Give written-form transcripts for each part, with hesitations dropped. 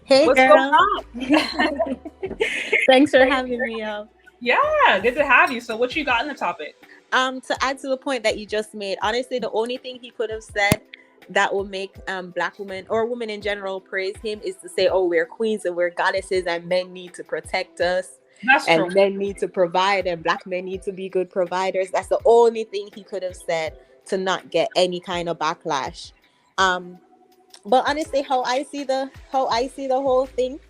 Hey, What's going girl. on? Thanks for having me up. Yeah, good to have you. So, what you got in the topic? To add to the point that you just made, honestly, the only thing he could have said that will make black women or women in general praise him is to say, "Oh, we're queens and we're goddesses, and men need to protect us, That's true. and men need to provide, and black men need to be good providers." That's the only thing he could have said to not get any kind of backlash. Um, but honestly, how I see the whole thing,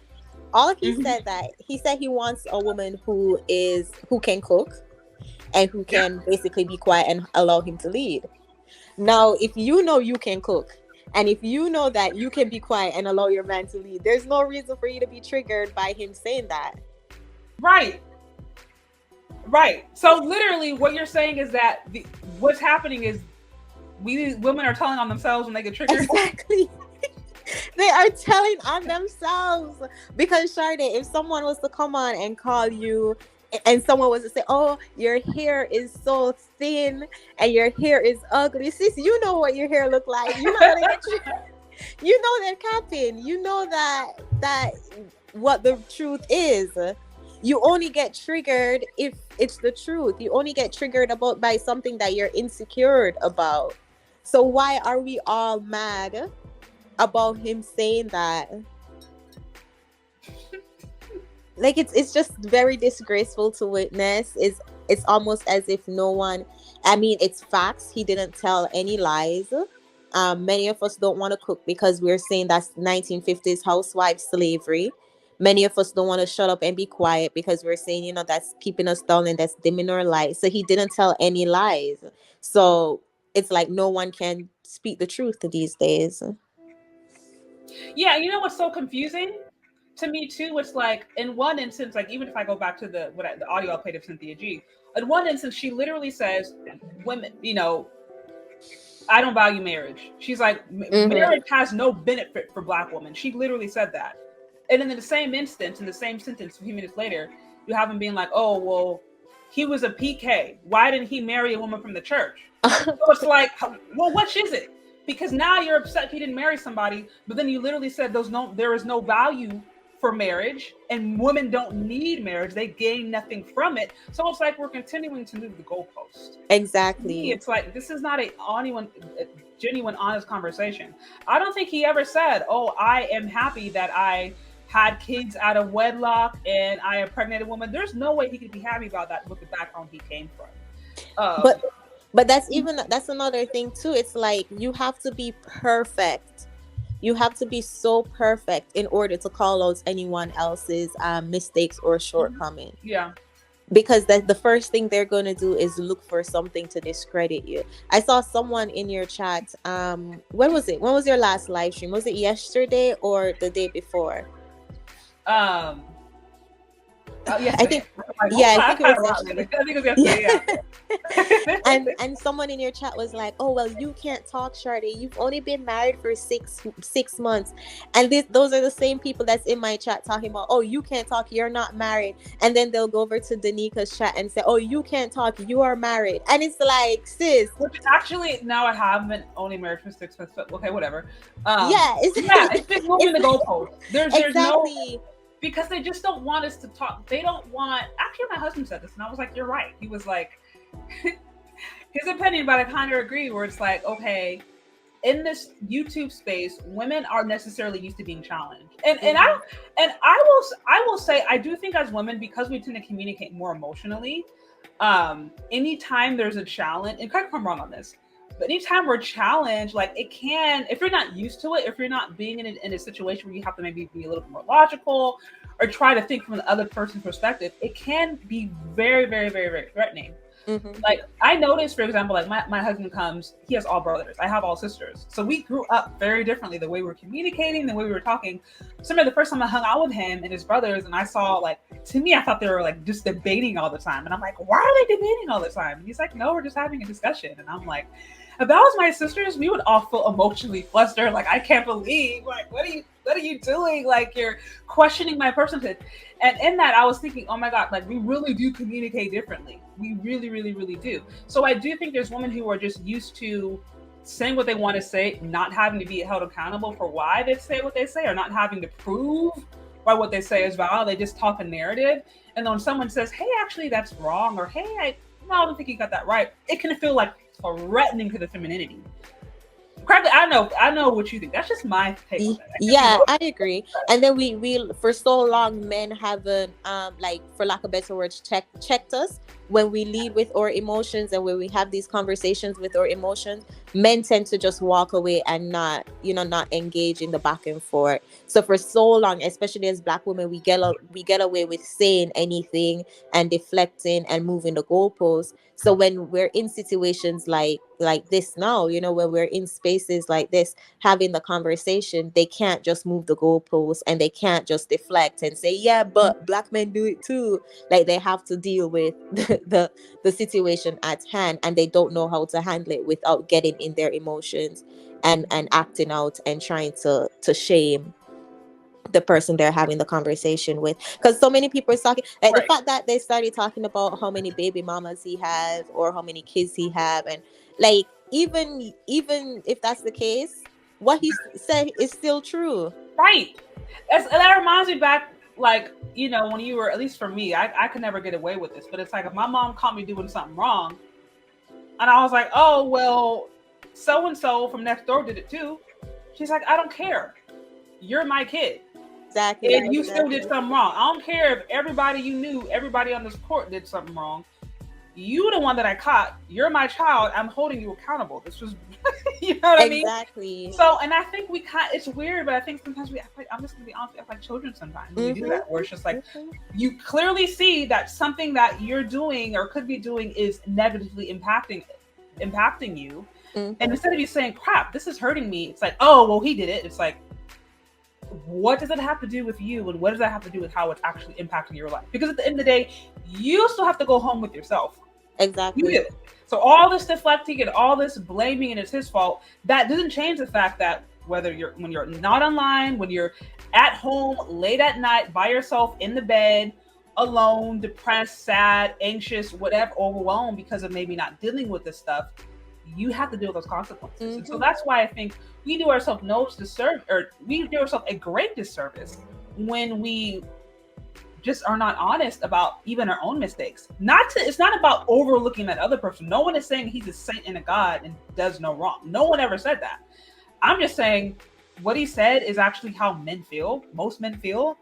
all he Hmm. said that he said he wants a woman who can cook and who Yeah, can basically be quiet and allow him to lead. Now, if you know you can cook and if you know that you can be quiet and allow your man to lead, there's no reason for you to be triggered by him saying that. right, right. So, literally, what you're saying is that what's happening is we women are telling on themselves when they get triggered. Exactly. They are telling on themselves because Sade, if someone was to come on and call you and someone was to say, "Oh, your hair is so thin and your hair is ugly," sis, you know what your hair look like. You're not gonna get you know they're capping. You know that what the truth is. You only get triggered if it's the truth. You only get triggered about by something that you're insecure about. So why are we all mad about him saying that? Like it's just very disgraceful to witness. It's almost as if no one, I mean, it's facts. He didn't tell any lies. Many of us don't want to cook because we're saying that's 1950s housewife slavery. Many of us don't want to shut up and be quiet because we're saying, that's keeping us down and that's dimming our light. So he didn't tell any lies. So it's like no one can speak the truth these days. Yeah, you know what's so confusing to me too? It's like in one instance, like even if I go back to the audio I played of Cynthia G, in one instance she literally says, "Women, I don't value marriage." She's like, Mm-hmm. marriage has no benefit for black women. She literally said that. And in the same instance, in the same sentence, a few minutes later, you have him being like, "Oh, well, he was a PK. Why didn't he marry a woman from the church?" So it's like, well, which is it? Because now you're upset he didn't marry somebody, but then you literally said there is no value for marriage, and women don't need marriage. They gain nothing from it. So it's like we're continuing to move the goalpost. To me, Exactly. it's like this is not a genuine, honest conversation. I don't think he ever said, "Oh, I am happy that I had kids out of wedlock and I impregnated a woman." There's no way he could be happy about that with the background he came from. But but that's another thing too. It's like you have to be perfect. You have to be so perfect in order to call out anyone else's mistakes or shortcomings. Yeah. Because the first thing they're going to do is look for something to discredit you. I saw someone in your chat. When was it? When was your last live stream? Was it yesterday or the day before? Um, I Yesterday. think, Like, yeah, I I've think it had was a lot. yesterday. I think it was yesterday. Yeah. Yeah. and someone in your chat was like, "Oh well, you can't talk, Sade. You've only been married for six months." And those are the same people that's in my chat talking about, "Oh, you can't talk. You're not married." And then they'll go over to Danika's chat and say, "Oh, you can't talk. You are married." And it's like, sis, Which actually now I have been only married for 6 months, but okay, whatever. yeah, Yeah, it's been moving the it's goalpost. There's no, exactly. because they just don't want us to talk. They don't want. Actually, my husband said this, and I was like, "You're right." He was like, his opinion, but I kind of agree. Where it's like, okay, in this YouTube space, women are necessarily used to being challenged, and I will say I do think as women, because we tend to communicate more emotionally. Anytime there's a challenge, and correct if I'm wrong on this, but anytime we're challenged, like it can, if you're not used to it, if you're not being in a situation where you have to maybe be a little bit more logical or try to think from the other person's perspective, it can be very, very, very, very threatening. Mm-hmm. Like I noticed, for example, like my husband comes, he has all brothers. I have all sisters. So we grew up very differently, the way we were communicating, the way we were talking. Some of the first time I hung out with him and his brothers, and I saw like, to me, I thought they were like just debating all the time. And I'm like, why are they debating all the time? And he's like, no, we're just having a discussion. And I'm like, if that was my sisters, we would all feel emotionally flustered. Like, I can't believe, like, what are you doing? Like, you're questioning my personhood. And in that, I was thinking, oh my God, like we really do communicate differently. We really, really, really do. So I do think there's women who are just used to saying what they want to say, not having to be held accountable for why they say what they say, or not having to prove why what they say is valid. They just talk a narrative. And then when someone says, hey, actually, that's wrong, or hey, I don't think you got that right, it can feel like threatening to the femininity. Correctly, I know what you think. That's just my take on that. Yeah, I agree. And then we for so long, men haven't like, for lack of better words, checked us when we lead with our emotions, and when we have these conversations with our emotions. Men tend to just walk away and not engage in the back and forth. So for so long, especially as Black women, we get away with saying anything and deflecting and moving the goalposts. So when we're in situations like this now, when we're in spaces like this having the conversation, they can't just move the goalposts, and they can't just deflect and say, yeah, but Black men do it too. Like, they have to deal with the situation at hand, and they don't know how to handle it without getting in their emotions and acting out and trying to shame the person they're having the conversation with. Because so many people are talking, like, the fact that they started talking about how many baby mamas he has or how many kids he have, and like, even if that's the case, what he said is still true. Right. That reminds me back, like, when you were, at least for me, I could never get away with this, but it's like, if my mom caught me doing something wrong, and I was like, oh, well, so and so from next door did it too, she's like, I don't care, you're my kid. Exactly. And you still did something wrong. I don't care if everybody you knew, everybody on this court did something wrong. You the one that I caught. You're my child. I'm holding you accountable. This was, you know what I mean? Exactly. So, and I think it's weird, but I think sometimes we act like, I'm just gonna be honest, we act like children sometimes when we do that, where it's just like, you clearly see that something that you're doing or could be doing is negatively impacting you. And instead of you saying, crap, this is hurting me, it's like, oh, well, he did it. It's like, what does it have to do with you, and what does that have to do with how it's actually impacting your life? Because at the end of the day, you still have to go home with yourself. Exactly. You do. So all this deflecting and all this blaming and it's his fault, that doesn't change the fact that when you're not online, when you're at home late at night by yourself in the bed, alone, depressed, sad, anxious, whatever, overwhelmed because of maybe not dealing with this stuff, you have to deal with those consequences. And so that's why I think we do ourselves we do ourselves a great disservice when we just are not honest about even our own mistakes. It's not about overlooking that other person. No one is saying he's a saint and a god and does no wrong. No one ever said that. I'm just saying what he said is actually how men feel. Most men feel.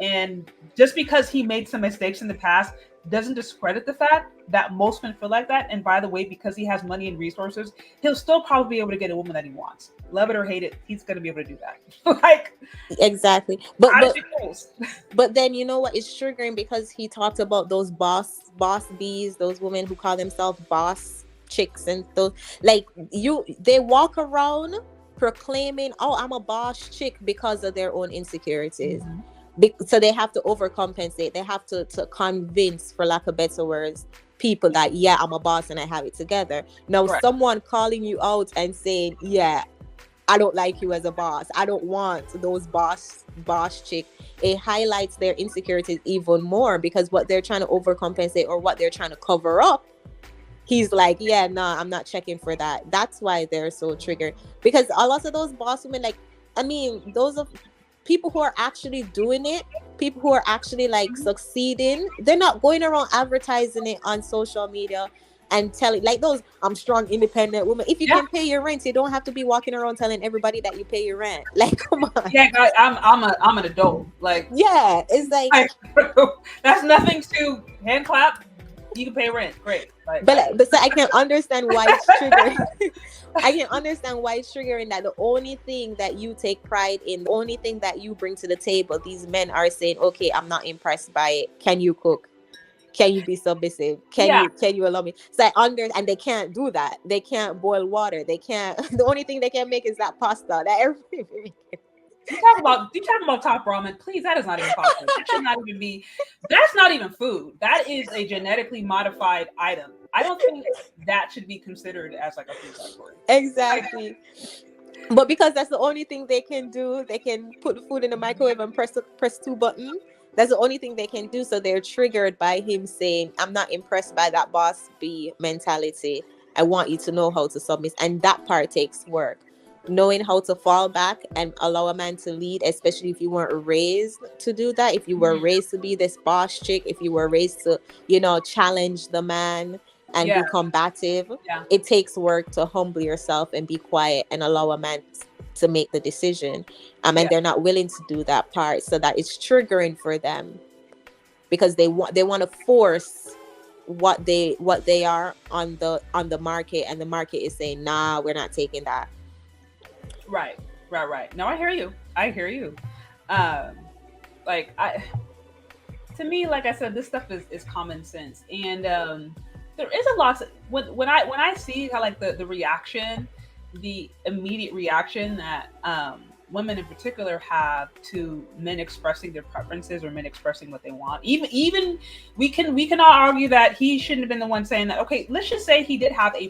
And just because he made some mistakes in the past doesn't discredit the fact that most men feel like that. And by the way, because he has money and resources, he'll still probably be able to get a woman that he wants. Love it or hate it, he's going to be able to do that. Like, exactly. But then, you know what is triggering, because he talked about those boss bees, those women who call themselves boss chicks, and those, like, they walk around proclaiming, oh, I'm a boss chick, because of their own insecurities. So they have to overcompensate. They have to convince, for lack of better words, people that, yeah, I'm a boss and I have it together. Now, someone calling you out and saying, yeah, I don't like you as a boss, I don't want those boss chick, it highlights their insecurities even more, because what they're trying to overcompensate or what they're trying to cover up, he's like, yeah, nah, I'm not checking for that. That's why they're so triggered, because a lot of those boss women, like, I mean, those of people who are actually doing it, people who are actually like succeeding, they're not going around advertising it on social media and telling, like, those I'm strong independent women. If you can pay your rent, you don't have to be walking around telling everybody that you pay your rent. Like, come on. Yeah, guys, I'm an adult. Like, yeah, it's like that's nothing to hand clap. You can pay rent, great. Like, but so I can understand why it's triggering. I can understand why it's triggering that the only thing that you take pride in, the only thing that you bring to the table, these men are saying, okay, I'm not impressed by it. Can you cook? Can you be submissive? Can you allow me? So and they can't do that. They can't boil water. They can't. The only thing they can make is that pasta that everybody. You talk about top ramen, please. That is not even possible. That should not even be. That's not even food. That is a genetically modified item. I don't think that should be considered as like a food category. Exactly. But because that's the only thing they can do, they can put the food in the microwave and press 2 buttons. That's the only thing they can do. So they're triggered by him saying, I'm not impressed by that boss bee mentality. I want you to know how to submit. And that part takes work. Knowing how to fall back and allow a man to lead, especially if you weren't raised to do that, if you were raised to be this boss chick, if you were raised to, challenge the man and Yeah. be combative, Yeah. it takes work to humble yourself and be quiet and allow a man to make the decision. And they're not willing to do that part, so that it's triggering for them, because they want to force what they are on the market, and the market is saying, nah, we're not taking that. Right. No, I hear you. To me, like I said, this stuff is common sense, and there is a lot. When I see how like the reaction, the immediate reaction that women in particular have to men expressing their preferences or men expressing what they want. Even we can all argue that he shouldn't have been the one saying that. Okay, let's just say he had a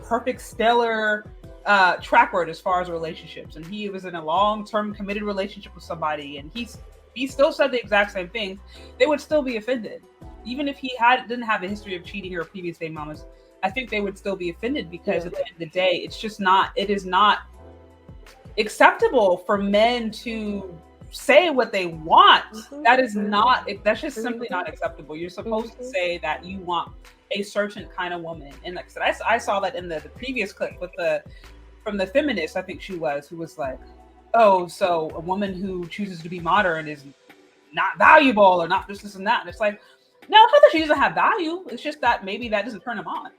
perfect stellar track record as far as relationships, and he was in a long-term committed relationship with somebody, and he still said the exact same things. They would still be offended, even if he didn't have a history of cheating or previous baby mamas. I think they would still be offended, because at the end of the day, it is not acceptable for men to say what they want. That's just simply not acceptable. You're supposed to say that you want a certain kind of woman. And like I said, I saw that in the previous clip from the feminist, I think she was, who was like, oh, so a woman who chooses to be modern is not valuable, or not this and that. And it's like, no, it's not that she doesn't have value. It's just that maybe that doesn't turn them on.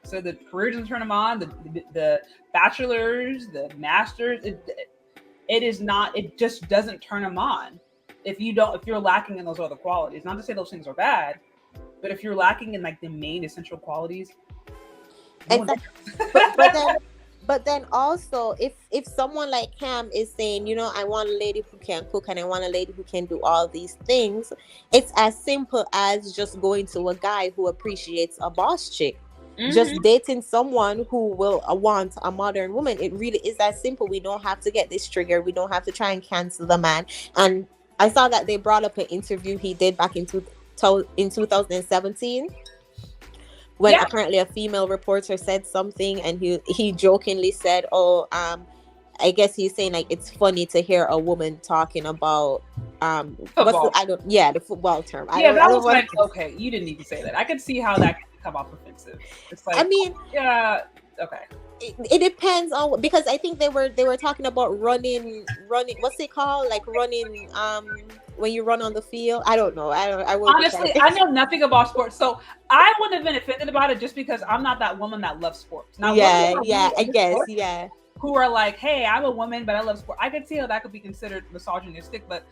So the career doesn't turn them on. The bachelors, the masters, it is not. It just doesn't turn them on. If you're lacking in those other qualities, not to say those things are bad, but if you're lacking in like the main essential qualities, but then also, if someone like Cam is saying, I want a lady who can cook and I want a lady who can do all these things, it's as simple as just going to a guy who appreciates a boss chick. Just dating someone who will want a modern woman. It really is that simple. We don't have to get this trigger. We don't have to try and cancel the man. And I saw that they brought up an interview he did back in 2017, when apparently a female reporter said something, and he jokingly said, oh, I guess he's saying like it's funny to hear a woman talking about the football term. Okay, you didn't need to say that. I could see how that could come off offensive. It's like, okay. It depends on, because I think they were talking about running. What's it called? Like running. When you run on the field. I don't know. Honestly, I know nothing about sports, so I wouldn't have been offended about it, just because I'm not that woman that loves sports. Now, I guess. Who are like, hey, I'm a woman, but I love sport. I could see how that could be considered misogynistic, but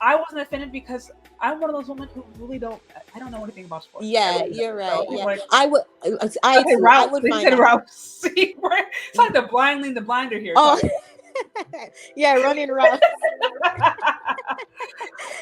I wasn't offended because I'm one of those women who really I don't know anything about sports. Yeah, you're right. So, yeah, like, I would find route. See, it's like the blind leading the blinder here. Oh. Yeah, running routes.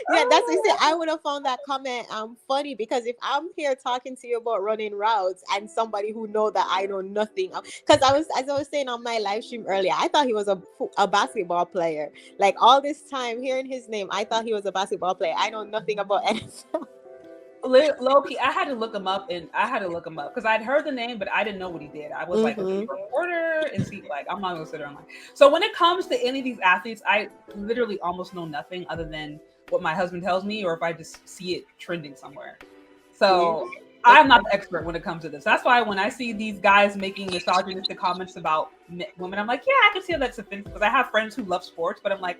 Yeah, that's what I said. I would have found that comment funny, because if I'm here talking to you about running routes and somebody who know that I know nothing, because as I was saying on my live stream earlier, I thought he was a basketball player. Like all this time hearing his name, I thought he was a basketball player. I know nothing about NFL. Low-key, I had to look him up because I'd heard the name, but I didn't know what he did. I was like, a reporter, and see, like, I'm not gonna sit there and like. So when it comes to any of these athletes, I literally almost know nothing other than what my husband tells me, or if I just see it trending somewhere. So I'm not the expert when it comes to this. That's why when I see these guys making misogynistic comments about women, I'm like, yeah, I can see how that's offensive, because I have friends who love sports, but I'm like,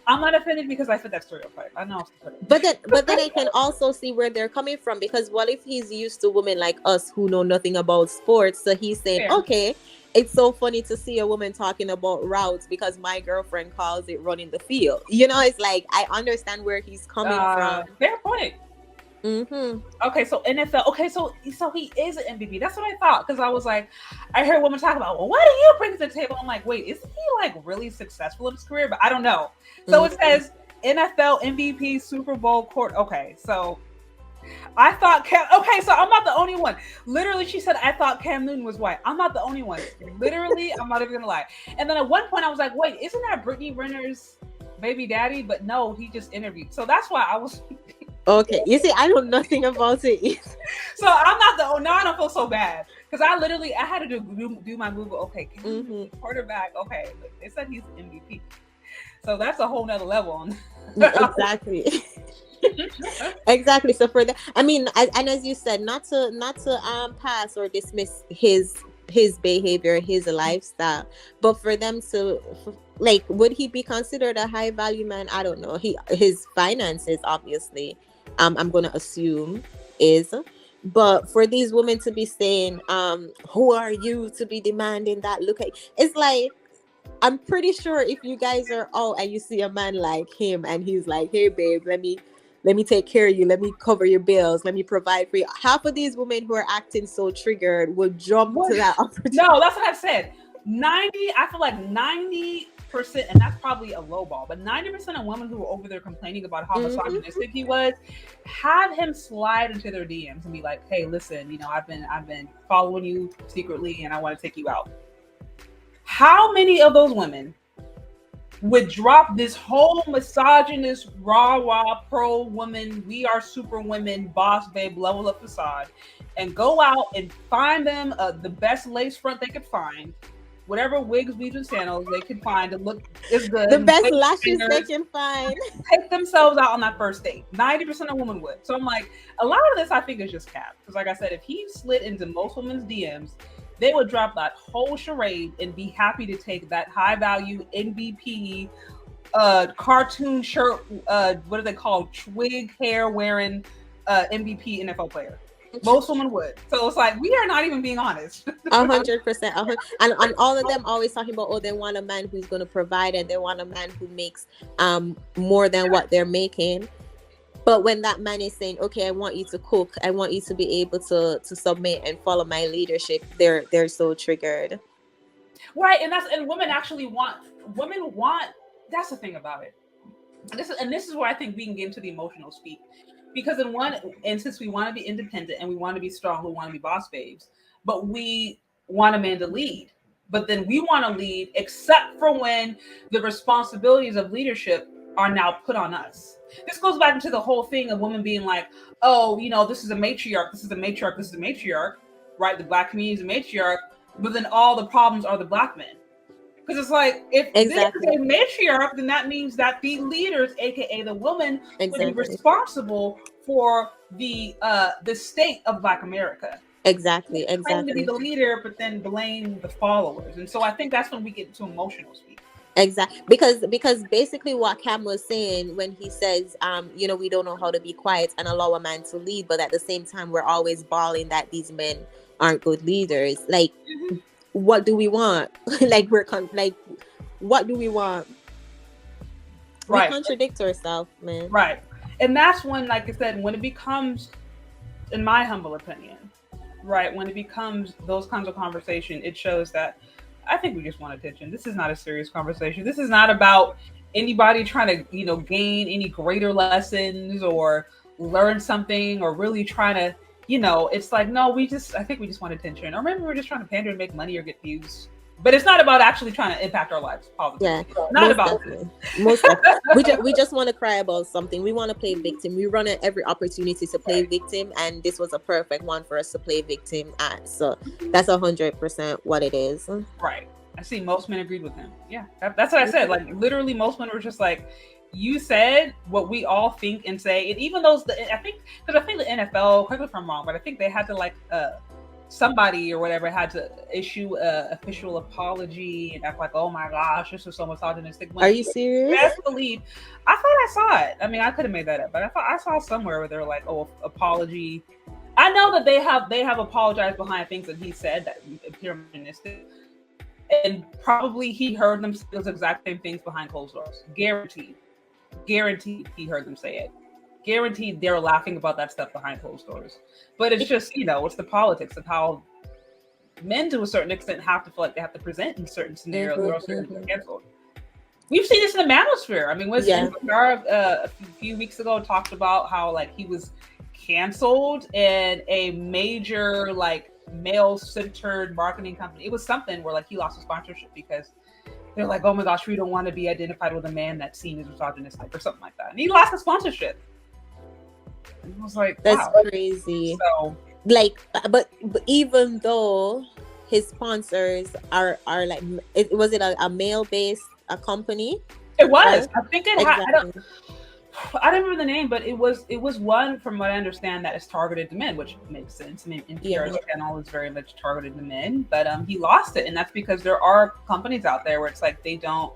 I'm not offended because I fit that stereotype. I know. But then I can also see where they're coming from, because what if he's used to women like us who know nothing about sports? So he's saying, okay, it's so funny to see a woman talking about routes because my girlfriend calls it running the field. It's like, I understand where he's coming from. Fair point. Okay, so NFL. Okay, so he is an MVP. That's what I thought, because I was like, I heard women talk about, well, what do you bring to the table? I'm like, wait, isn't he like really successful in his career? But I don't know. So it says NFL MVP, Super Bowl court. Okay, so I thought okay, so I'm not the only one. Literally, she said I thought Cam Newton was white. I'm not the only one. Literally, I'm not even gonna lie. And then at one point I was like, wait, isn't that Brittany Renner's baby daddy? But no, he just interviewed. So that's why I was Okay, you see, I know nothing about it. So I'm not the. Now I don't feel so bad because I had to do my Google. Okay, quarterback. Okay, they said he's MVP, so that's a whole nother level. On Exactly. Exactly. So for that, I mean, and as you said, not to pass or dismiss his behavior, his lifestyle, but for them to like, would he be considered a high value man? I don't know. His finances, obviously, I'm gonna assume is. But for these women to be saying, who are you to be demanding that? Look at, it's like, I'm pretty sure if you guys are out and you see a man like him and he's like, hey babe, let me take care of you, let me cover your bills, let me provide for you. Half of these women who are acting so triggered will jump to that opportunity. No, that's what I said. I feel like 90%, and that's probably a low ball, but 90% of women who were over there complaining about how misogynistic he was, had him slide into their DMs and be like, hey, listen, I've been following you secretly and I want to take you out. How many of those women would drop this whole misogynist, rah, pro woman, we are super women, boss babe, level up facade, and go out and find them the best lace front they could find, whatever wigs, weaves, and sandals they could find to look as good, the best lashes they can find, take themselves out on that first date. 90% of women would. So I'm like, a lot of this I think is just cap. Because like I said, if he slid into most women's DMs, they would drop that whole charade and be happy to take that high value MVP cartoon shirt, what are they called? Twig hair wearing MVP NFL player. Most women would. So it's like, we are not even being honest. 100%. And all of them always talking about, they want a man who's going to provide, and they want a man who makes more than what they're making. But when that man is saying, okay, I want you to cook, I want you to be able to submit and follow my leadership, they're so triggered. Right. And women want, that's the thing about it. This is where I think we can get into the emotional speak. Because in one instance, we want to be independent and we want to be strong, we want to be boss babes, but we want a man to lead. But then we want to lead, except for when the responsibilities of leadership are now put on us. This goes back into the whole thing of women being like, oh, this is a matriarch, this is a matriarch, this is a matriarch, right? The Black community is a matriarch, but then all the problems are the Black men. Because it's like, if this is a matriarch, then that means that the leaders, aka the woman, would be responsible for the state of Black America. Exactly. Claim to be the leader, but then blame the followers. And so I think that's when we get into emotional speak. Exactly, because basically what Cam was saying when he says, we don't know how to be quiet and allow a man to lead, but at the same time we're always bawling that these men aren't good leaders. Like, what do we want? Like, what do we want? Right. We contradict ourselves, man. Right. And that's when, like I said, when it becomes, in my humble opinion, right, when it becomes those kinds of conversation, it shows that I think we just want attention. This is not a serious conversation. This is not about anybody trying to, gain any greater lessons or learn something or really trying to, it's like, no, I think we just want attention. Or maybe we're just trying to pander and make money or get views. But it's not about actually trying to impact our lives positively. Yeah, not about it. Most definitely. We just want to cry about something. We want to play victim. We run at every opportunity to play victim, and this was a perfect one for us to play victim at. So that's 100% what it is. Right. I see most men agreed with him. Yeah, that's what I said. Like, literally, most men were just like, you said what we all think and say. And even those, I think the NFL, correct me if I'm wrong, but I think they had to somebody or whatever had to issue a official apology and act like, oh my gosh, this is so misogynistic. Are you serious? Best believe, I thought I saw it. I mean, I could have made that up, but I thought I saw somewhere where they're like, oh, apology. I know that they have apologized behind things that he said that appear misogynistic, and probably he heard them say those exact same things behind closed doors. Guaranteed he heard them say it. Guaranteed they're laughing about that stuff behind closed doors. But it's just, it's the politics of how men to a certain extent have to feel like they have to present in certain scenarios or else they're canceled. We've seen this in the manosphere. I mean, a few weeks ago talked about how like he was canceled in a major like male-centered marketing company. It was something where like he lost a sponsorship because they're like, oh my gosh, we don't want to be identified with a man that's seen as misogynistic or something like that. And he lost the sponsorship. And I was like, That's wow. crazy. So Like, but even though his sponsors are like, was it a male based a company? it was. Right. I think it had. Exactly. I don't remember the name, but it was one from what I understand that is targeted to men, which makes sense. I mean, Yeah. NPR's channel is very much targeted to men, but he lost it, and that's because there are companies out there where it's like they don't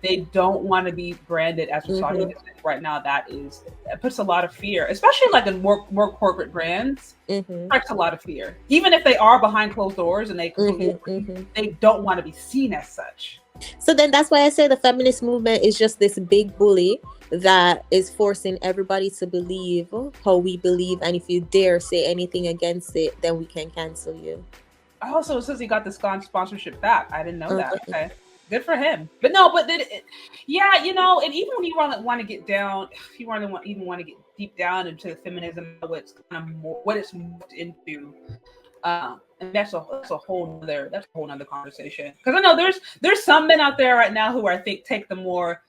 want to be branded as misogynistic right now. It puts a lot of fear, especially like in more corporate brands. Strikes a lot of fear, even if they are behind closed doors and they they don't want to be seen as such. So then that's why I say the feminist movement is just this big bully that is forcing everybody to believe how we believe, and if you dare say anything against it, then we can cancel you. Also, it says he got the sponsorship back. I didn't know that. Okay, good for him. But no, but yeah, you know, and even when you want to get down, if you want to get deep down into the feminism, what's kind of more what it's moved into. And that's a whole nother conversation. Because I know there's some men out there right now who I think take the more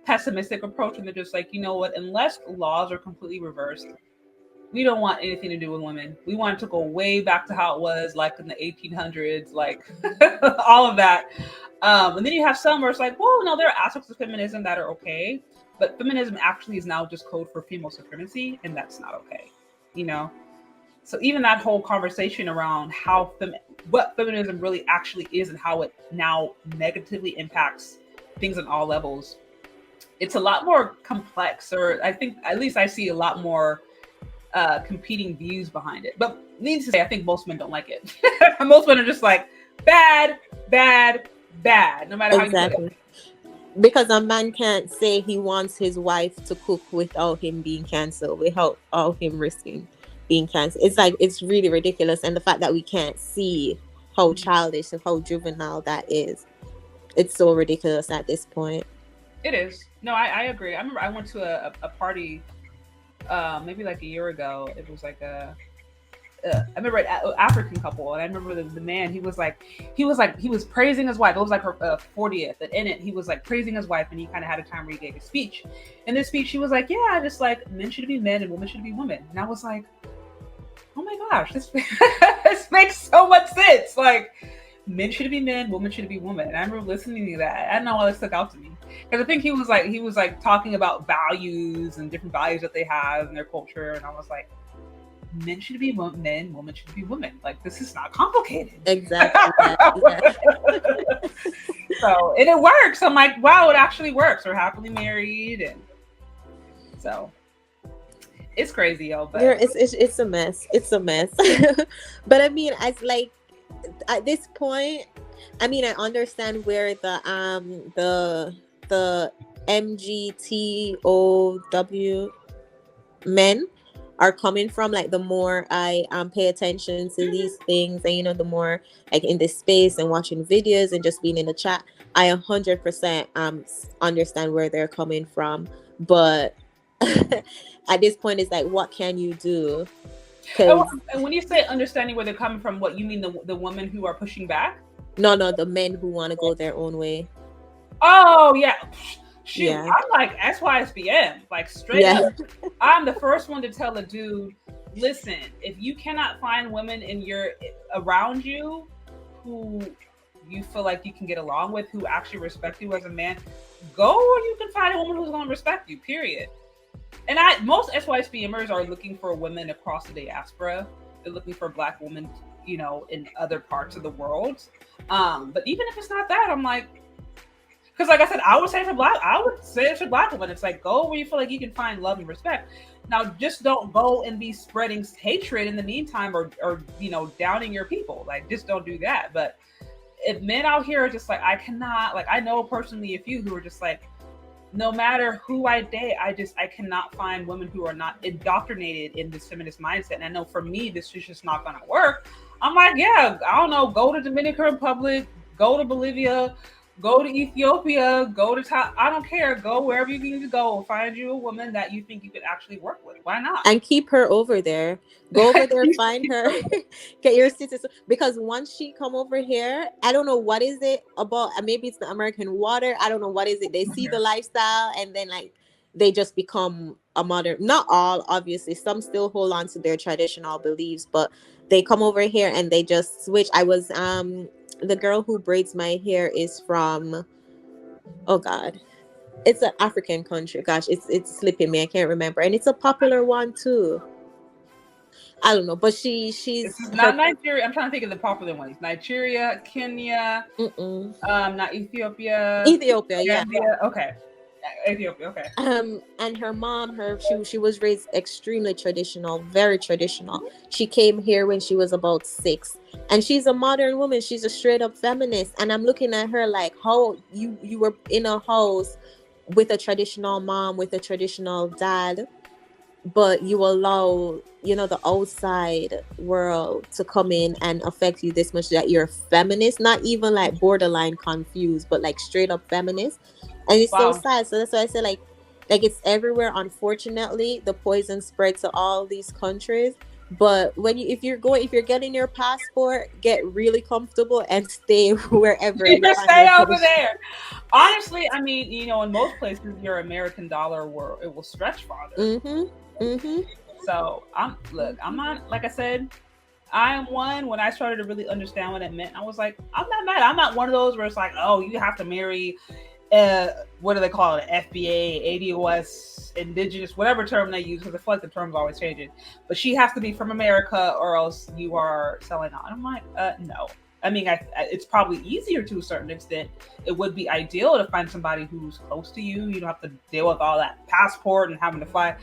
pessimistic approach, and they're just like, you know what, unless laws are completely reversed, we don't want anything to do with women. We want it to go way back to how it was like in the 1800s, like all of that. And then you have some where it's like, well, no, there are aspects of feminism that are okay, but feminism actually is now just code for female supremacy, and that's not okay, you know? So even that whole conversation around how what feminism really actually is and how it now negatively impacts things on all levels, it's a lot more complex, or I think at least I see a lot more competing views behind it. But needless to say, I think most men don't like it. Most men are just like bad, bad, bad, no matter how you put it. Because a man can't say he wants his wife to cook without him being cancelled, without him risking being cancelled. It's like, it's really ridiculous. And the fact that we can't see how childish and how juvenile that is, it's so ridiculous at this point. It is. No, I agree. I remember I went to a party maybe like a year ago. It was like I remember an African couple, and I remember the man. He was praising his wife. It was like her 40th, and in it, he was like praising his wife, and he kind of had a time where he gave a speech. In this speech, he was like, "Yeah, just like men should be men and women should be women." And I was like, "Oh my gosh, this this makes so much sense!" Like, men should be men, women should be women. And I remember listening to that. I don't know why it stuck out to me, because I think he was like talking about values and different values that they have in their culture, and I was like, men should be men, women should be women. Like, this is not complicated. Exactly. So, and it works. I'm like, wow, it actually works. We're happily married, and so it's crazy, yo. But it's a mess. It's a mess. But I mean, as like at this point, I mean, I understand where the MGTOW men are coming from. Like, the more I pay attention to these things, and the more like in this space and watching videos and just being in the chat, I 100% understand where they're coming from. But at this point, it's like, what can you do? And when you say understanding where they're coming from, what you mean, the women who are pushing back? No, the men who want to go their own way. Oh yeah. Shoot, yeah. I'm like SYSBM, like straight up. I'm the first one to tell a dude, listen, if you cannot find women around you who you feel like you can get along with, who actually respect you as a man, go where you can find a woman who's going to respect you, period. And most SYSBMers are looking for women across the diaspora. They're looking for Black women, in other parts of the world. But even if it's not that, I'm like, because like I said, I would say it's for Black women. It's like, go where you feel like you can find love and respect. Now, just don't go and be spreading hatred in the meantime, or downing your people. Like, just don't do that. But if men out here are just like, I cannot, like, I know personally a few who are just like, no matter who I date, I cannot find women who are not indoctrinated in this feminist mindset. And I know for me, this is just not gonna work. I'm like, yeah, I don't know, go to Dominican Republic, go to Bolivia, go to Ethiopia, go to I don't care. Go wherever you need to go. Find you a woman that you think you could actually work with. Why not? And keep her over there. Go over there, find her, get your citizen. Because once she come over here, I don't know what is it about. Maybe it's the American water. I don't know what is it. They see the lifestyle, and then like they just become a modern, not all, obviously, some still hold on to their traditional beliefs, but they come over here and they just switch. I was the girl who braids my hair is from, oh god, it's an African country. Gosh, it's slipping me. I can't remember. And it's a popular one too. I don't know, but This she's is her. not Nigeria. I'm trying to think of the popular ones. Nigeria, Kenya, Mm-mm. not Ethiopia, Ethiopia, yeah. Gambia. Okay, Ethiopia. Okay. And her mom, she was raised extremely traditional, very traditional. She came here when she was about 6, and she's a modern woman. She's a straight up feminist, and I'm looking at her like, how you were in a house with a traditional mom, with a traditional dad, but you allow, you know, the outside world to come in and affect you this much that you're feminist, not even like borderline confused, but like straight up feminist. And it's so Wow. sad. So that's why I say like it's everywhere. Unfortunately, the poison spread to all these countries. But when if you're getting your passport, get really comfortable and stay wherever you You find stay your over tradition. there. Honestly, I mean, you know, in most places, your American dollar will stretch farther. So I'm not, like I said, I am one. When I started to really understand what it meant, I was like, I'm not mad. I'm not one of those where it's like, oh, you have to marry, what do they call it, FBA, ADOS, indigenous, whatever term they use, because I feel like the term's always changing. But she has to be from America, or else you are selling out. I'm like, no. I mean, it's probably easier to a certain extent. It would be ideal to find somebody who's close to you. You don't have to deal with all that passport and having to fly.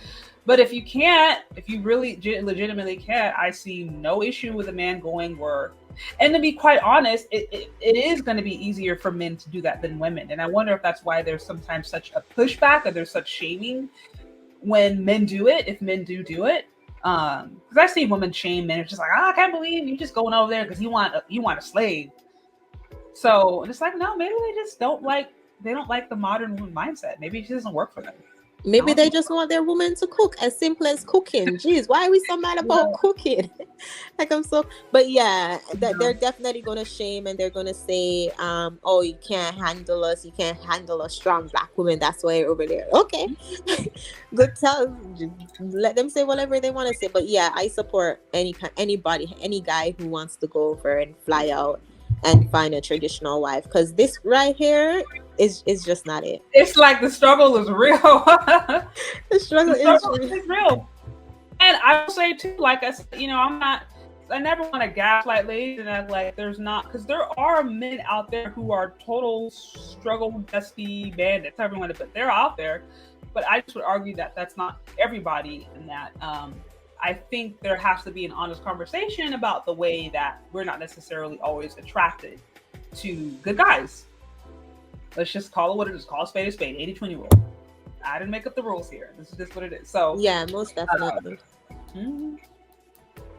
But if you can't, if you really legitimately can't, I see no issue with a man going where. And to be quite honest, it is going to be easier for men to do that than women. And I wonder if that's why there's sometimes such a pushback, or there's such shaming when men do it, if men do it. Because I see women shame men. It's just like, I can't believe you just going over there because you want a slave. So it's like, no, maybe they just don't like the modern woman mindset. Maybe it just doesn't work for them. Maybe they just want their woman to cook, as simple as cooking. Jeez, why are we so mad about cooking? Like, I'm so, but yeah, that they're definitely gonna shame, and they're gonna say, oh, you can't handle us, you can't handle a strong black woman. That's why you're over there. Okay, good. Let them say whatever they want to say. But yeah, I support anybody, any guy who wants to go over and fly out and find a traditional wife, because this right here is just not it. It's like the struggle is real. The struggle is real. And I will say too, like I said, you know, I never want to gaslight ladies and act like there's not, because there are men out there who are total struggle dusty bandits, everyone, but they're out there. But I just would argue that that's not everybody, and that I think there has to be an honest conversation about the way that we're not necessarily always attracted to good guys. Let's just call it what it is. Call a spade a spade. 80-20 rule. I didn't make up the rules here. This is just what it is. So yeah, most definitely.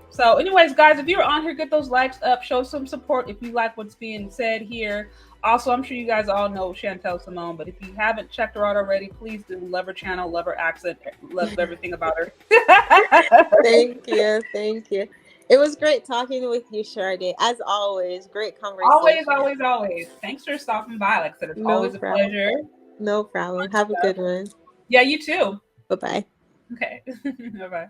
So anyways, guys, if you're on here, get those likes up. Show some support if you like what's being said here. Also, I'm sure you guys all know Chantel Simone, but if you haven't checked her out already, please do. Love her channel, love her accent, love everything about her. Thank you. It was great talking with you, Sade. As always, great conversation. Always. Thanks for stopping by. Like I said, it's always a pleasure. No problem. Have a good one. Yeah, you too. Bye-bye. Okay. Bye-bye.